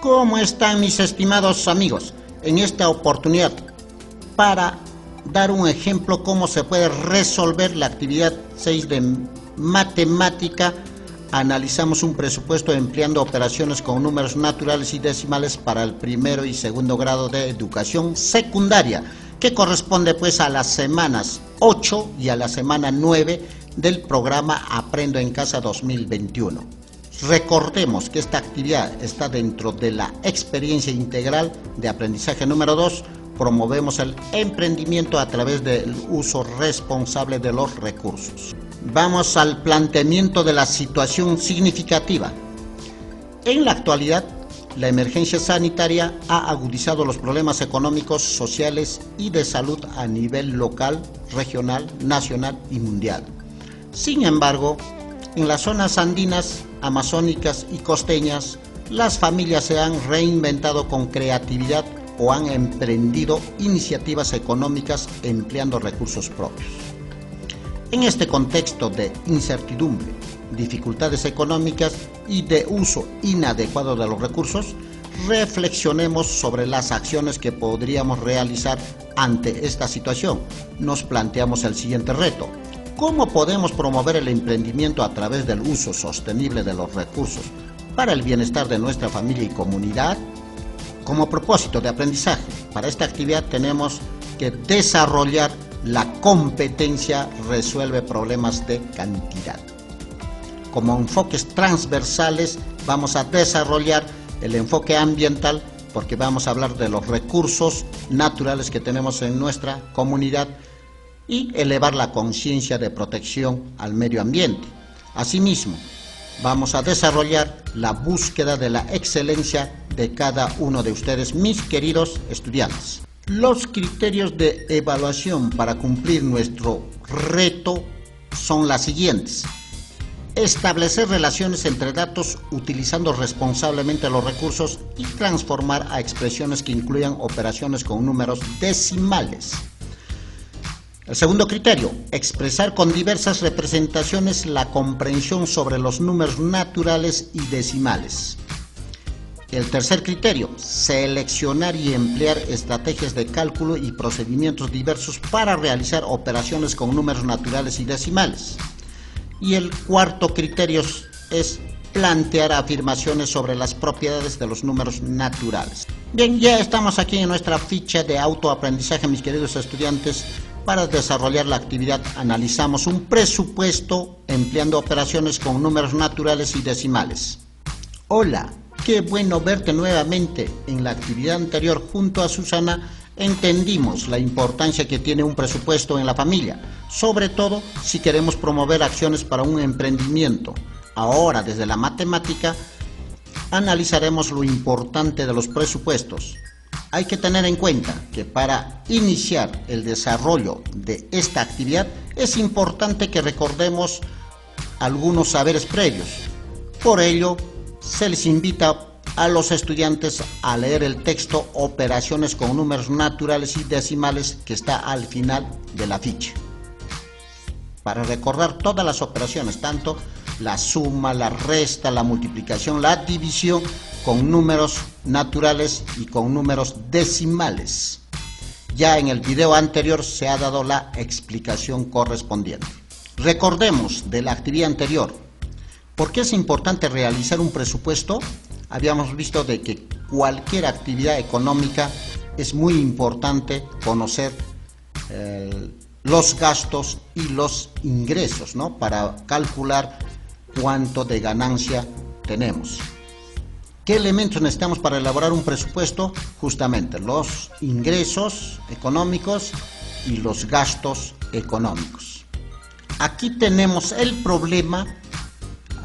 ¿Cómo están mis estimados amigos? En esta oportunidad, para dar un ejemplo cómo se puede resolver la actividad 6 de matemática, analizamos un presupuesto empleando operaciones con números naturales y decimales para el primero y segundo grado de educación secundaria, que corresponde pues a las semanas 8 y a la semana 9 del programa Aprendo en Casa 2021. Recordemos que esta actividad está dentro de la experiencia integral de aprendizaje número 2. Promovemos el emprendimiento a través del uso responsable de los recursos. Vamos al planteamiento de la situación significativa. En la actualidad, la emergencia sanitaria ha agudizado los problemas económicos, sociales y de salud a nivel local, regional, nacional y mundial. Sin embargo, en las zonas andinas, amazónicas y costeñas, las familias se han reinventado con creatividad o han emprendido iniciativas económicas empleando recursos propios. En este contexto de incertidumbre, dificultades económicas y de uso inadecuado de los recursos, reflexionemos sobre las acciones que podríamos realizar ante esta situación. Nos planteamos el siguiente reto: ¿cómo podemos promover el emprendimiento a través del uso sostenible de los recursos para el bienestar de nuestra familia y comunidad? Como propósito de aprendizaje, para esta actividad tenemos que desarrollar la competencia resuelve problemas de cantidad. Como enfoques transversales vamos a desarrollar el enfoque ambiental, porque vamos a hablar de los recursos naturales que tenemos en nuestra comunidad y elevar la conciencia de protección al medio ambiente. Asimismo, vamos a desarrollar la búsqueda de la excelencia de cada uno de ustedes, mis queridos estudiantes. Los criterios de evaluación para cumplir nuestro reto son las siguientes: establecer relaciones entre datos utilizando responsablemente los recursos y transformar a expresiones que incluyan operaciones con números decimales. El segundo criterio: expresar con diversas representaciones la comprensión sobre los números naturales y decimales. El tercer criterio: seleccionar y emplear estrategias de cálculo y procedimientos diversos para realizar operaciones con números naturales y decimales. Y el cuarto criterio es plantear afirmaciones sobre las propiedades de los números naturales. Bien, ya estamos aquí en nuestra ficha de autoaprendizaje, mis queridos estudiantes. Para desarrollar la actividad analizamos un presupuesto empleando operaciones con números naturales y decimales. Hola, qué bueno verte nuevamente. En la actividad anterior junto a Susana entendimos la importancia que tiene un presupuesto en la familia, sobre todo si queremos promover acciones para un emprendimiento. Ahora, desde la matemática, analizaremos lo importante de los presupuestos. Hay que tener en cuenta que para iniciar el desarrollo de esta actividad es importante que recordemos algunos saberes previos. Por ello, se les invita a los estudiantes a leer el texto Operaciones con números naturales y decimales, que está al final de la ficha, para recordar todas las operaciones, tanto la suma, la resta, la multiplicación, la división, con números naturales y con números decimales. Ya en el video anterior se ha dado la explicación correspondiente. Recordemos de la actividad anterior: ¿por qué es importante realizar un presupuesto? Habíamos visto de que cualquier actividad económica es muy importante conocer los gastos y los ingresos, ¿no?, para calcular cuánto de ganancia tenemos. ¿Qué elementos necesitamos para elaborar un presupuesto? Justamente los ingresos económicos y los gastos económicos. Aquí tenemos el problema.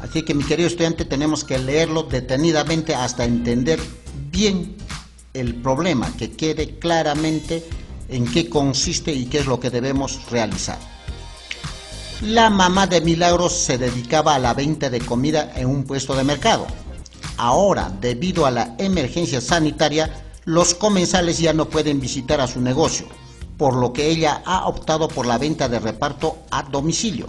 Así que, mi querido estudiante, tenemos que leerlo detenidamente hasta entender bien el problema, que quede claramente en qué consiste y qué es lo que debemos realizar. La mamá de Milagros se dedicaba a la venta de comida en un puesto de mercado. Ahora, debido a la emergencia sanitaria, los comensales ya no pueden visitar a su negocio, por lo que ella ha optado por la venta de reparto a domicilio.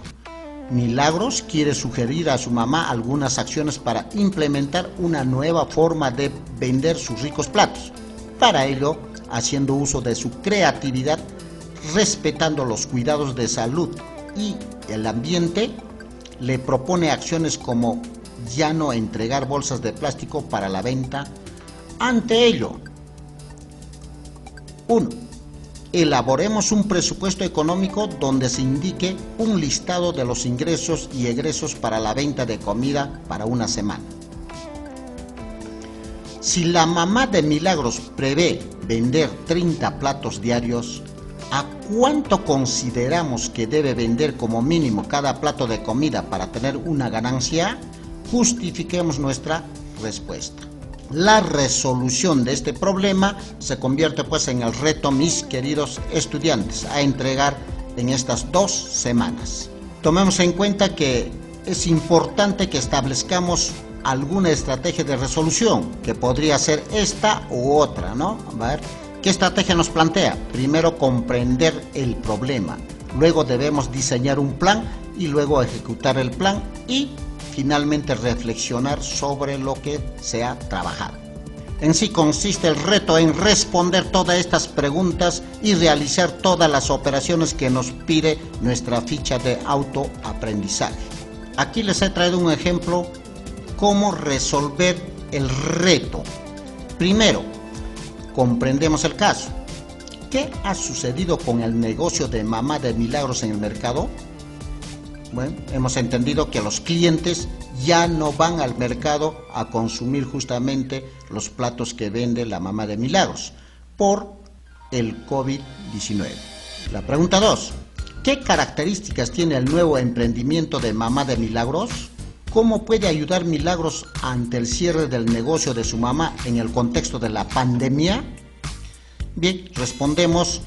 Milagros quiere sugerir a su mamá algunas acciones para implementar una nueva forma de vender sus ricos platos. Para ello, haciendo uso de su creatividad, respetando los cuidados de salud y el ambiente, le propone acciones como ya no entregar bolsas de plástico para la venta. Ante ello, 1. Elaboremos un presupuesto económico donde se indique un listado de los ingresos y egresos para la venta de comida para una semana. Si la mamá de Milagros prevé vender 30 platos diarios, ¿a cuánto consideramos que debe vender como mínimo cada plato de comida para tener una ganancia? Justifiquemos nuestra respuesta. La resolución de este problema se convierte pues en el reto, mis queridos estudiantes, a entregar en estas 2 semanas. Tomemos en cuenta que es importante que establezcamos alguna estrategia de resolución, que podría ser esta u otra, ¿no? A ver, ¿qué estrategia nos plantea? Primero, comprender el problema. Luego debemos diseñar un plan y luego ejecutar el plan y finalmente reflexionar sobre lo que se ha trabajado. En sí consiste el reto en responder todas estas preguntas y realizar todas las operaciones que nos pide nuestra ficha de autoaprendizaje. Aquí les he traído un ejemplo cómo resolver el reto. Primero, comprendemos el caso. ¿Qué ha sucedido con el negocio de mamá de Milagros en el mercado? Bueno, hemos entendido que los clientes ya no van al mercado a consumir justamente los platos que vende la mamá de Milagros por el COVID-19. La pregunta 2. ¿Qué características tiene el nuevo emprendimiento de mamá de Milagros? ¿Cómo puede ayudar Milagros ante el cierre del negocio de su mamá en el contexto de la pandemia? Bien, respondemos: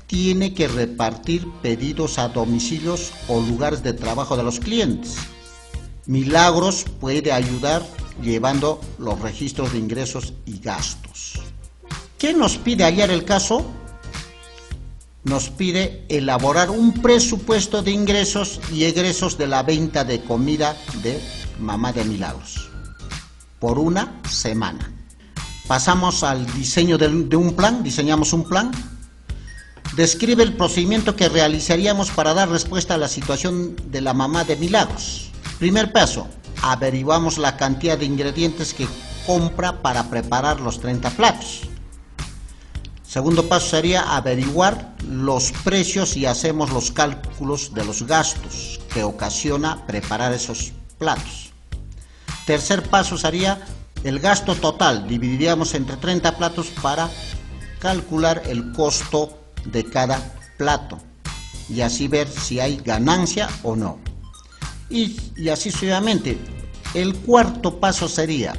tiene que repartir pedidos a domicilios o lugares de trabajo de los clientes. Milagros puede ayudar llevando los registros de ingresos y gastos. ¿Qué nos pide hallar el caso? Nos pide elaborar un presupuesto de ingresos y egresos de la venta de comida de mamá de Milagros por una semana. Pasamos al diseño de un plan, diseñamos un plan. Describe el procedimiento que realizaríamos para dar respuesta a la situación de la mamá de Milagros. Primer paso, averiguamos la cantidad de ingredientes que compra para preparar los 30 platos. Segundo paso sería averiguar los precios y hacemos los cálculos de los gastos que ocasiona preparar esos platos. Tercer paso sería el gasto total, dividiríamos entre 30 platos para calcular el costo de cada plato y así ver si hay ganancia o no. Y así sucesivamente. El cuarto paso sería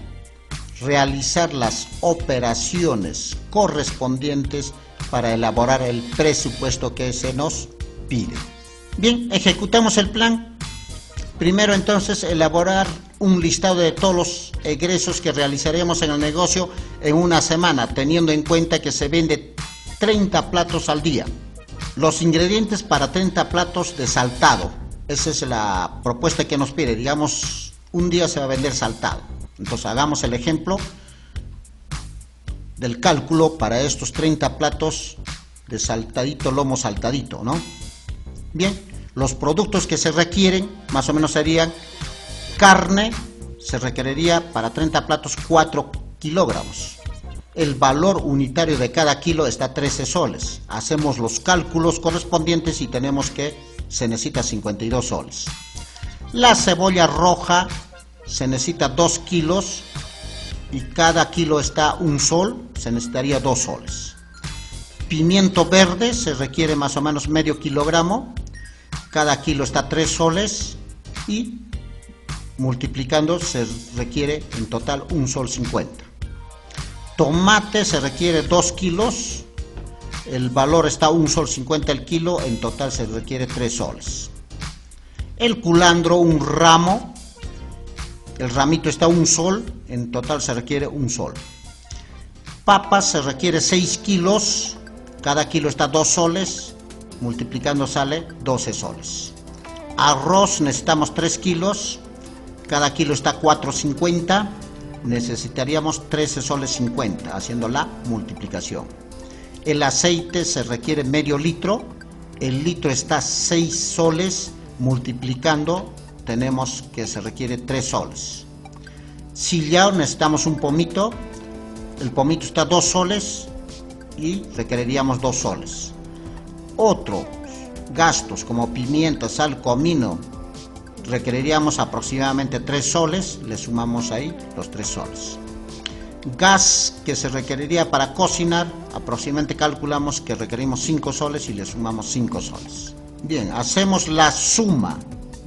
realizar las operaciones correspondientes para elaborar el presupuesto que se nos pide. Bien, ejecutamos el plan. Primero entonces elaborar un listado de todos los egresos que realizaremos en el negocio en una semana, teniendo en cuenta que se vende 30 platos al día. Los ingredientes para 30 platos de saltado. Esa es la propuesta que nos pide. Digamos, un día se va a vender saltado. Entonces hagamos el ejemplo del cálculo para estos 30 platos de saltadito, lomo saltadito, ¿no? Bien, los productos que se requieren más o menos serían carne, se requeriría para 30 platos 4 kilogramos. El valor unitario de cada kilo está a 13 soles. Hacemos los cálculos correspondientes y tenemos que se necesita 52 soles. La cebolla roja se necesita 2 kilos y cada kilo está 1 sol, se necesitaría 2 soles. Pimiento verde se requiere más o menos medio kilogramo, cada kilo está 3 soles y multiplicando se requiere en total 1 sol 50. Tomate se requiere 2 kilos, el valor está 1 sol 50 el kilo, en total se requiere 3 soles. El culantro, un ramo, el ramito está 1 sol, en total se requiere 1 sol. Papas se requiere 6 kilos, cada kilo está 2 soles, multiplicando sale 12 soles. Arroz necesitamos 3 kilos, cada kilo está 4.50, necesitaríamos 13 soles 50, haciendo la multiplicación. El aceite se requiere medio litro, el litro está 6 soles, multiplicando tenemos que se requiere 3 soles. Sillao necesitamos un pomito, el pomito está 2 soles y requeriríamos 2 soles. Otros gastos como pimienta, sal, comino, requeriríamos aproximadamente 3 soles, le sumamos ahí los 3 soles. Gas que se requeriría para cocinar, aproximadamente calculamos que requerimos 5 soles y le sumamos 5 soles. Bien, hacemos la suma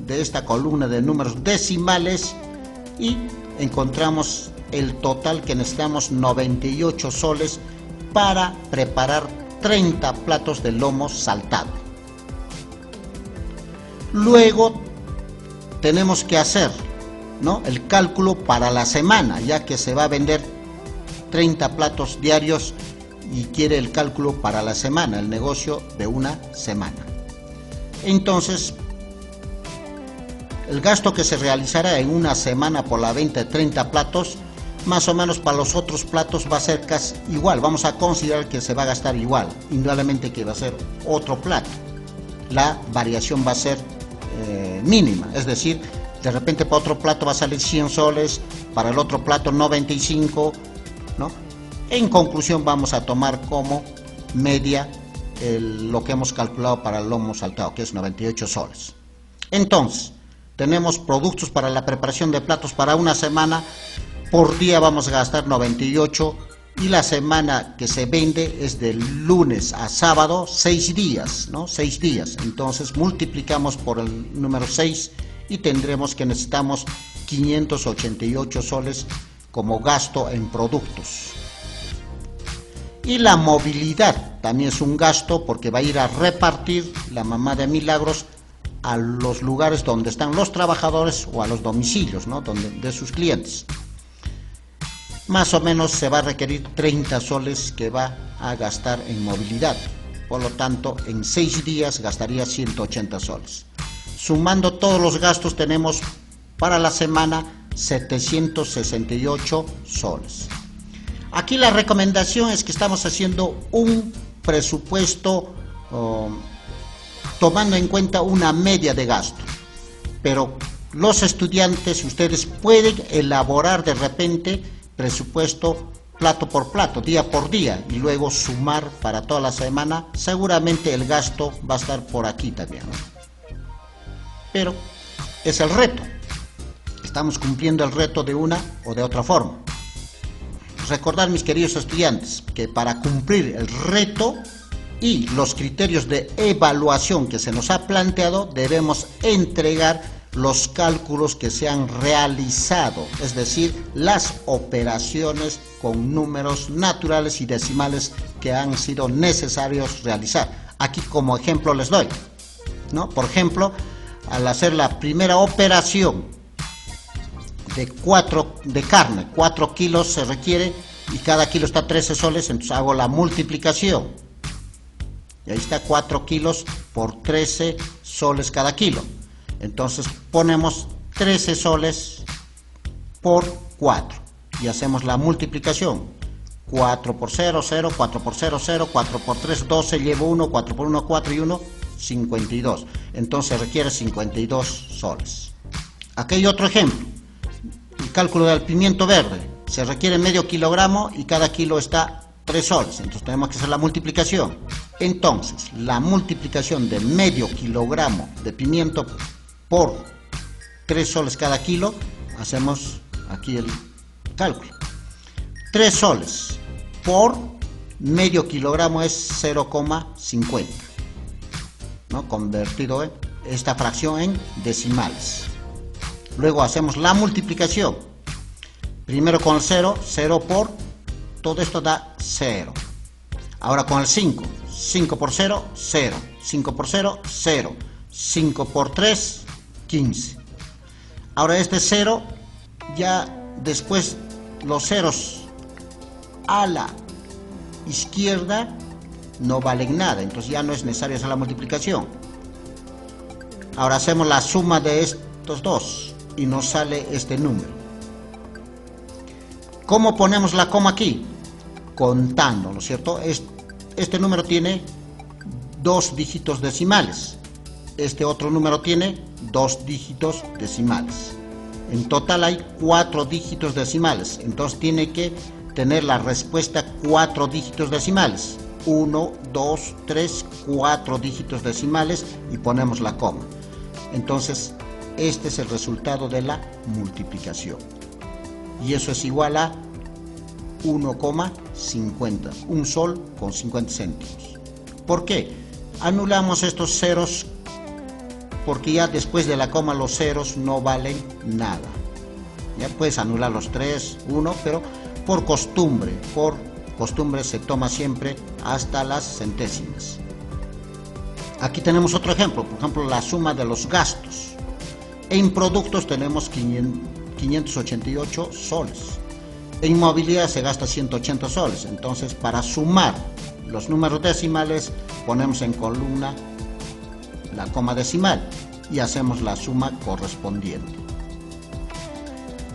de esta columna de números decimales y encontramos el total que necesitamos, 98 soles para preparar 30 platos de lomo saltado. Luego tenemos que hacer, ¿no?, el cálculo para la semana, ya que se va a vender 30 platos diarios y quiere el cálculo para la semana, el negocio de una semana. Entonces, el gasto que se realizará en una semana por la venta de 30 platos, más o menos para los otros platos va a ser casi igual. Vamos a considerar que se va a gastar igual, indudablemente que va a ser otro plato. La variación va a ser mínima, es decir, de repente para otro plato va a salir 100 soles, para el otro plato 95, ¿no? En conclusión vamos a tomar como media lo que hemos calculado para el lomo saltado, que es 98 soles. Entonces, tenemos productos para la preparación de platos para una semana. Por día vamos a gastar 98 y la semana que se vende es de lunes a sábado, 6 días, ¿no? 6 días. Entonces multiplicamos por el número 6 y tendremos que necesitamos 588 soles como gasto en productos. Y la movilidad también es un gasto, porque va a ir a repartir la mamá de Milagros a los lugares donde están los trabajadores o a los domicilios, ¿no?, de sus clientes. Más o menos se va a requerir 30 soles que va a gastar en movilidad. Por lo tanto, en 6 días gastaría 180 soles. Sumando todos los gastos tenemos para la semana 768 soles. Aquí la recomendación es que estamos haciendo un presupuesto tomando en cuenta una media de gasto. Pero los estudiantes, ustedes pueden elaborar de repente presupuesto plato por plato, día por día, y luego sumar para toda la semana. Seguramente el gasto va a estar por aquí también, ¿no? Pero es el reto. Estamos cumpliendo el reto de una o de otra forma. Recordar, mis queridos estudiantes, que para cumplir el reto y los criterios de evaluación que se nos ha planteado, debemos entregar los cálculos que se han realizado, es decir, las operaciones con números naturales y decimales que han sido necesarios realizar. Aquí como ejemplo les doy, ¿no? Por ejemplo, al hacer la primera operación de carne, 4 kilos se requiere y cada kilo está 13 soles, entonces hago la multiplicación. Y ahí está 4 kilos por 13 soles cada kilo. Entonces ponemos 13 soles por 4 y hacemos la multiplicación. 4 por 0, 0, 4 por 0, 0, 4 por 3, 12, llevo 1, 4 por 1, 4 y 1, 52. Entonces requiere 52 soles. Aquí hay otro ejemplo. El cálculo del pimiento verde. Se requiere medio kilogramo y cada kilo está 3 soles. Entonces tenemos que hacer la multiplicación. Entonces, la multiplicación de medio kilogramo de pimiento por 3 soles cada kilo, hacemos aquí el cálculo. 3 soles por medio kilogramo es 0,50, ¿no? Convertido en esta fracción en decimales. Luego hacemos la multiplicación. Primero con el 0, 0 por, todo esto da 0. Ahora con el 5, 5 por 0, 0. 5 por 0, 0. 5 por 3, 15. Ahora este 0, ya después los ceros a la izquierda no valen nada, entonces ya no es necesario hacer la multiplicación. Ahora hacemos la suma de estos dos y nos sale este número. ¿Cómo ponemos la coma aquí? Contando, ¿no es cierto? Este número tiene 2 dígitos decimales. Este otro número tiene 2 dígitos decimales. En total hay 4 dígitos decimales. Entonces tiene que tener la respuesta 4 dígitos decimales. 1, 2, 3, 4 dígitos decimales y ponemos la coma. Entonces, este es el resultado de la multiplicación. Y eso es igual a 1,50. Un sol con 50 céntimos. ¿Por qué? Anulamos estos ceros porque ya después de la coma los ceros no valen nada. Ya puedes anular los 3, 1, pero por costumbre se toma siempre hasta las centésimas. Aquí tenemos otro ejemplo, por ejemplo la suma de los gastos. En productos tenemos 588 soles. En movilidad se gasta 180 soles. Entonces para sumar los números decimales ponemos en columna la coma decimal y hacemos la suma correspondiente.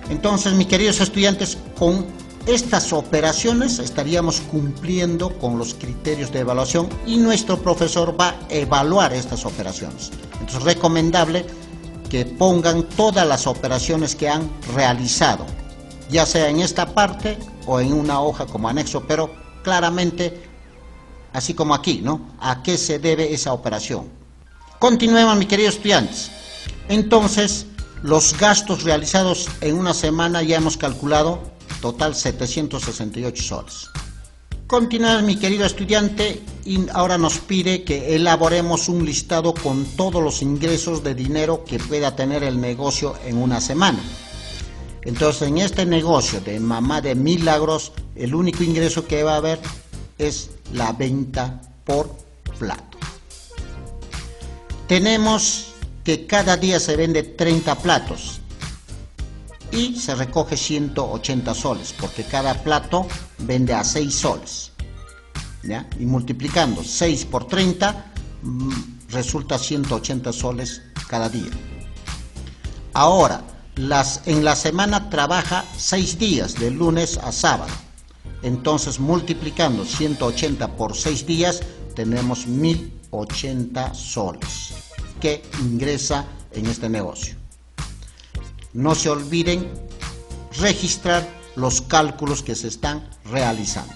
Entonces, mis queridos estudiantes, con estas operaciones estaríamos cumpliendo con los criterios de evaluación y nuestro profesor va a evaluar estas operaciones. Entonces, recomendable que pongan todas las operaciones que han realizado, ya sea en esta parte o en una hoja como anexo, pero claramente, así como aquí, ¿no? ¿A qué se debe esa operación? Continuemos, mis queridos estudiantes. Entonces, los gastos realizados en una semana ya hemos calculado total 768 soles. Continuamos, mi querido estudiante, y ahora nos pide que elaboremos un listado con todos los ingresos de dinero que pueda tener el negocio en una semana. Entonces, en este negocio de Mamá de Milagros, el único ingreso que va a haber es la venta por plato. Tenemos que cada día se vende 30 platos y se recoge 180 soles, porque cada plato vende a 6 soles. ¿Ya? Y multiplicando 6 por 30 resulta 180 soles cada día. Ahora, en la semana trabaja 6 días, de lunes a sábado. Entonces, multiplicando 180 por 6 días, tenemos 1080 soles que ingresa en este negocio. No se olviden registrar los cálculos que se están realizando.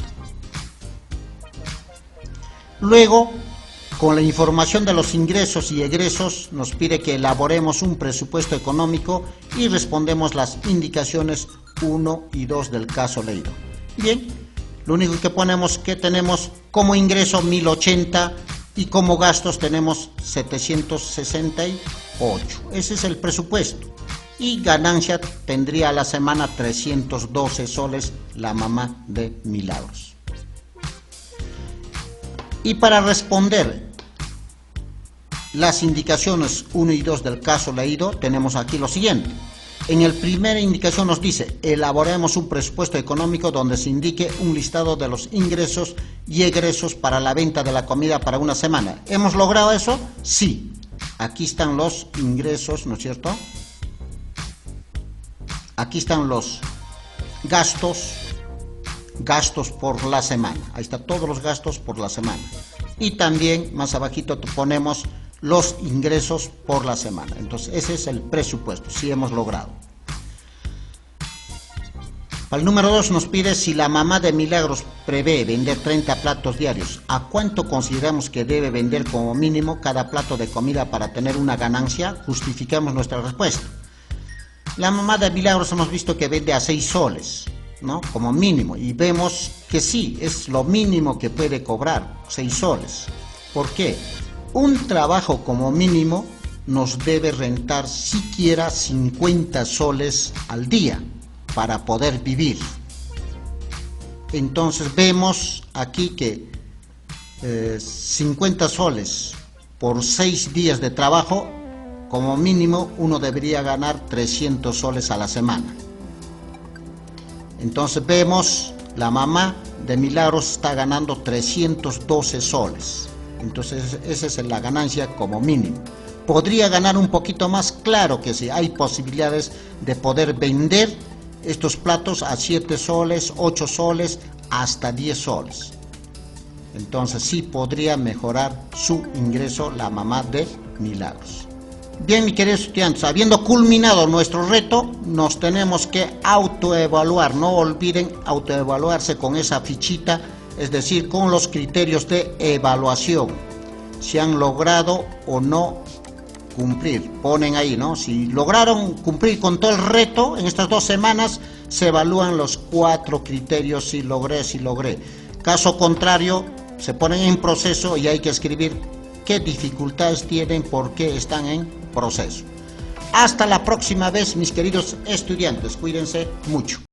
Luego, con la información de los ingresos y egresos, nos pide que elaboremos un presupuesto económico y respondemos las indicaciones 1 y 2 del caso leído. Bien, lo único que ponemos que tenemos como ingreso 1080 y como gastos tenemos 768. Ese es el presupuesto. Y ganancia tendría a la semana 312 soles la Mamá de Milagros. Y para responder las indicaciones 1 y 2 del caso leído, tenemos aquí lo siguiente. En la primera indicación nos dice, elaboremos un presupuesto económico donde se indique un listado de los ingresos y egresos para la venta de la comida para una semana. ¿Hemos logrado eso? Sí. Aquí están los ingresos, ¿no es cierto? Aquí están los gastos por la semana. Ahí están todos los gastos por la semana. Y también más abajito ponemos los ingresos por la semana. Entonces ese es el presupuesto, sí hemos logrado. Para el número 2 nos pide si la Mamá de Milagros prevé vender 30 platos diarios, ¿a cuánto consideramos que debe vender como mínimo cada plato de comida para tener una ganancia? Justificamos nuestra respuesta. La Mamá de Milagros hemos visto que vende a 6 soles, ¿no? Como mínimo, y vemos que sí, es lo mínimo que puede cobrar, 6 soles. ¿Por qué? Un trabajo como mínimo nos debe rentar siquiera 50 soles al día para poder vivir. Entonces vemos aquí que 50 soles por 6 días de trabajo, como mínimo uno debería ganar 300 soles a la semana. Entonces vemos, la Mamá de Milagros está ganando 312 soles. Entonces esa es la ganancia como mínimo. ¿Podría ganar un poquito más? Claro que sí, hay posibilidades de poder vender estos platos a 7 soles, 8 soles, hasta 10 soles. Entonces sí podría mejorar su ingreso la mamá de Milagros. Bien, mis queridos estudiantes, habiendo culminado nuestro reto, nos tenemos que autoevaluar. No olviden autoevaluarse con esa fichita, es decir, con los criterios de evaluación. Si han logrado o no cumplir, ponen ahí, ¿no? Si lograron cumplir con todo el reto en estas 2 semanas, se evalúan los 4 criterios, si logré. Caso contrario, se ponen en proceso y hay que escribir qué dificultades tienen, por qué están en proceso. Hasta la próxima vez, mis queridos estudiantes, cuídense mucho.